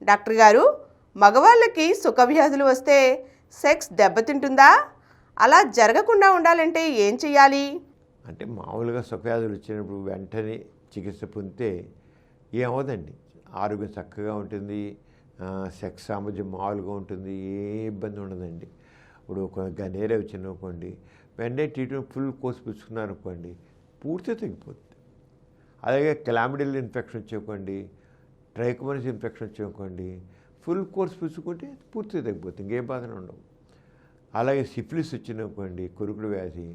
Doctor గారు, మగవాళ్ళకి సుఖవ్యాధులు వస్తే సెక్స్ దెబ్బతింటుందా? అలా జరగకుండా ఉండాలంటే ఏం చేయాలి? అంటే మామూలుగా సుఖవ్యాధులు వచ్చినప్పుడు వెంటనే చికిత్స పొందితే ఏమవుదండి, ఆరోగ్యం చక్కగా ఉంటుంది, సెక్స్ సామర్థ్యం మామూలుగా ఉంటుంది, ఏ ఇబ్బంది ఉండదండి. ఇప్పుడు గనేరే వచ్చిందనుకోండి, వెంటనే ట్రీట్మెంట్ ఫుల్ కోర్స్ పుచ్చుకున్నారనుకోండి, పూర్తిగా తగ్గిపోతుంది. అలాగే క్లామిడియల్ ఇన్ఫెక్షన్ వచ్చేకోండి, ట్రైకోమోనస్ ఇన్ఫెక్షన్ వచ్చేకోండి, ఫుల్ కోర్స్ పుచ్చుకుంటే పూర్తిగా తగ్గిపోతుంది, ఇంకేం బాధలు ఉండవు. అలాగే సిఫిలిస్ వచ్చిందనుకోండి, కొరుకుడు వ్యాధి,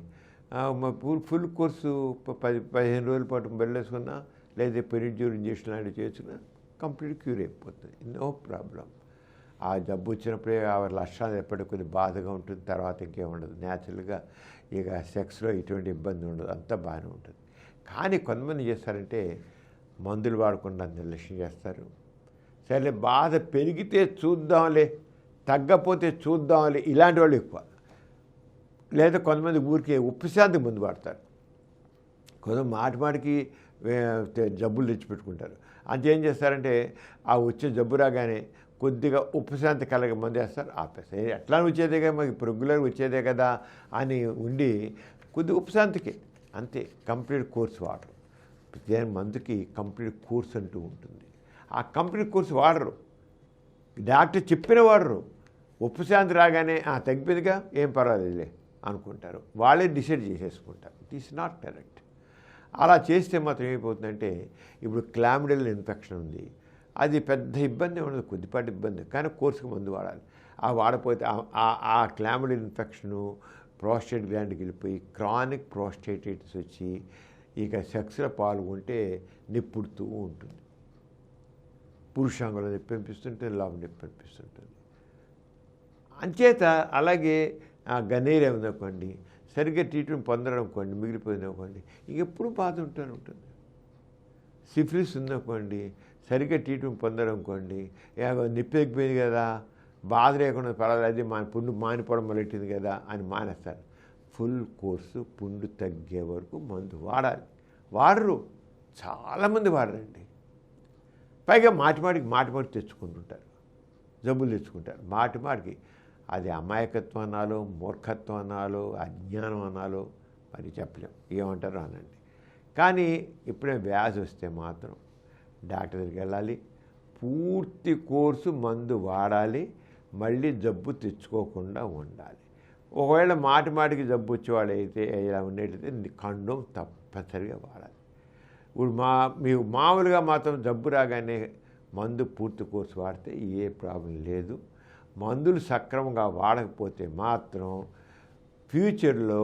ఫుల్ కోర్సు 10-15 రోజుల పాటు వెళ్ళేసుకున్నా, లేదా పెరిడ్యూర్ ఇంజక్షన్ లాంటివి చేసుకున్నా కంప్లీట్ క్యూర్ అయిపోతుంది, నో ప్రాబ్లం. ఆ జబ్బు వచ్చినప్పుడే ఆ లక్షణాలు ఎప్పటికీ కొద్ది బాధగా ఉంటుంది, తర్వాత ఇంకేం ఉండదు. న్యాచురల్గా ఇక సెక్స్లో ఎటువంటి ఇబ్బంది ఉండదు, అంతా బాగానే ఉంటుంది. కానీ కొంతమంది చేస్తారంటే మందులు వాడకుండా నిర్లక్ష్యం చేస్తారు. సరే బాధ పెరిగితే చూద్దాంలే, తగ్గపోతే చూద్దాంలే, ఇలాంటి వాళ్ళు ఎక్కువ. లేదా కొంతమంది ఊరికి ఉపశాంతి ముందు వాడతారు, కొంత మాటికి జబ్బులు తెచ్చిపెట్టుకుంటారు. అంతేం చేస్తారంటే ఆ వచ్చే జబ్బు రాగానే కొద్దిగా ఉపశాంతి కలగ మందు వేస్తారు, ఆపేస్తారు. ఎట్లా వచ్చేదే కదా, మాకు రెగ్యులర్గా వచ్చేదే కదా అని ఉండి కొద్ది ఉపశాంతికి అంతే, కంప్లీట్ కోర్స్ వాడరు. ప్రతి మందుకి కంప్లీట్ కోర్స్ అంటూ ఉంటుంది. ఆ కంప్లీట్ కోర్స్ వాడరు, డాక్టర్ చెప్పిన వాడరు. ఉపశాంతి రాగానే తగ్గిపోయిందిగా ఏం పర్వాలేదులే అనుకుంటారు, వాళ్ళే డిసైడ్ చేసేసుకుంటారు. It is not correct. అలా చేస్తే మాత్రం ఏమైపోతుందంటే, ఇప్పుడు క్లామిడియల్ ఇన్ఫెక్షన్ ఉంది, అది పెద్ద ఇబ్బంది ఉండదు, కొద్దిపాటి ఇబ్బంది, కానీ కోర్సుకు మందు వాడాలి. ఆ వాడపోతే ఆ క్లామిడియల్ ఇన్ఫెక్షను ప్రోస్టేట్ గ్లాండ్కి వెళ్ళిపోయి క్రానిక్ ప్రోస్టేటైటిస్ వచ్చి ఇక సెక్స్లో పాల్గొంటే నిప్పుడుతూ ఉంటుంది. పురుషాంగంలో నొప్పి అనిపిస్తుంటుంది, లోపల నొప్పి అనిపిస్తుంటుంది. అంచేత అలాగే గనేరియా ఉందనుకోండి, సరిగ్గా ట్రీట్మెంట్ పొందడం మిగిలిపోయింది అనుకోండి, ఇంకెప్పుడు బాధ ఉంటుంది. సిఫిలిస్ ఉందనుకోండి, సరిగ్గా ట్రీట్మెంట్ పొందడం అనుకోండి, నొప్పి తగ్గిపోయింది కదా, బాధ లేకుండా పర్వాలేదు, పుండు మానిపోవడం మొదలెట్టింది కదా అని మానేస్తారు. ఫుల్ కోర్సు పుండు తగ్గే వరకు మందు వాడాలి. వాడరు, చాలామంది వాడరండి. పైగా మాటిమాటికి తెచ్చుకుంటుంటారు, జబ్బులు తెచ్చుకుంటారు మాటిమాటికి. అది అమాయకత్వం అనాలో, మూర్ఖత్వం అనాలో, అజ్ఞానం అనాలో మరి చెప్పలేం, ఏమంటారో అనండి. కానీ ఇప్పుడే వ్యాధి వస్తే మాత్రం డాక్టర్ దగ్గరికి వెళ్ళాలి, పూర్తి కోర్సు మందు వాడాలి, మళ్ళీ జబ్బు తెచ్చుకోకుండా ఉండాలి. ఒకవేళ మాటికి జబ్బు వచ్చేవాళ్ళు అయితే ఇలా ఉండేటైతే కండోమ్ తప్పనిసరిగా వాడాలి. ఇప్పుడు మీకు మామూలుగా మాత్రం జబ్బు రాగానే మందు పూర్తి కోర్సు వాడితే ఏ ప్రాబ్లం లేదు. మందులు సక్రమంగా వాడకపోతే మాత్రం ఫ్యూచర్లో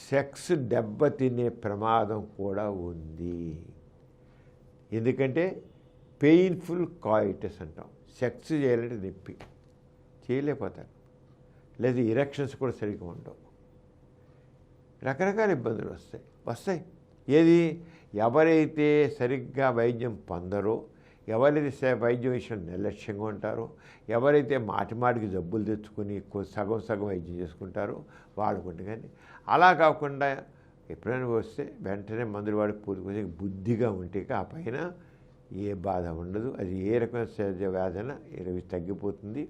సెక్స్ దెబ్బతినే ప్రమాదం కూడా ఉంది. ఎందుకంటే పెయిన్ఫుల్ కాయిటస్ అంటాం, సెక్స్ చేయాలంటే నొప్పి, చేయలేకపోతారు. లేదా ఇరెక్షన్స్ కూడా సరిగ్గా ఉండవు, రకరకాల ఇబ్బందులు వస్తాయి. ఏది ఎవరైతే సరిగ్గా వైద్యం పొందరో, ఎవరైతే వైద్యం విషయం నిర్లక్ష్యంగా ఉంటారో, ఎవరైతే మాటికి జబ్బులు తెచ్చుకొని సగం వైద్యం చేసుకుంటారో వాళ్ళకుంటే. కానీ అలా కాకుండా ఎప్పుడైనా వస్తే వెంటనే మందులు వాడి పూర్తి బుద్ధిగా ఉంటే ఆ పైన ఏ బాధ ఉండదు. అది ఏ రకమైన వ్యాధన తగ్గిపోతుంది,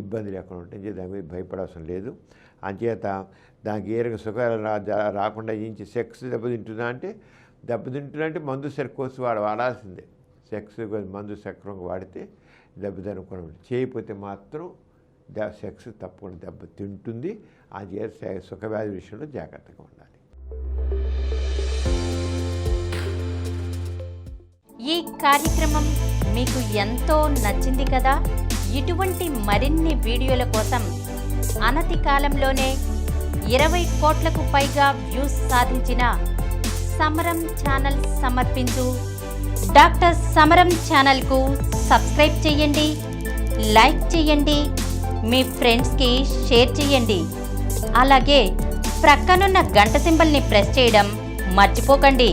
ఇబ్బంది లేకుండా ఉంటుంది. దాని మీద భయపడాల్సిన లేదు. అంచేత దానికి ఏ రకం సుఖాలు రాకుండా ఇంచి సెక్స్ దెబ్బతింటుందా అంటే మందు సరికోసం వాడాల్సిందే. సెక్స్ మందు సక్రమంగా వాడితే దెబ్బతినకుండా చేయకపోతే మాత్రం సెక్స్ తప్పకుండా దెబ్బతింటుంది. అది సుఖవ్యాధి విషయంలో జాగ్రత్తగా ఉండాలి. ఈ కార్యక్రమం మీకు ఎంతో నచ్చింది కదా. ఇటువంటి మరిన్ని వీడియోల కోసం అనతి కాలంలోనే 20 కోట్లకు పైగా వ్యూస్ సాధించిన సమరం ఛానల్ సమర్పించు డాక్టర్ సమరం ఛానల్కు సబ్స్క్రైబ్ చేయండి, లైక్ చేయండి, మీ ఫ్రెండ్స్కి షేర్ చేయండి. అలాగే ప్రక్కనున్న గంట సింబల్ని ప్రెస్ చేయడం మర్చిపోకండి.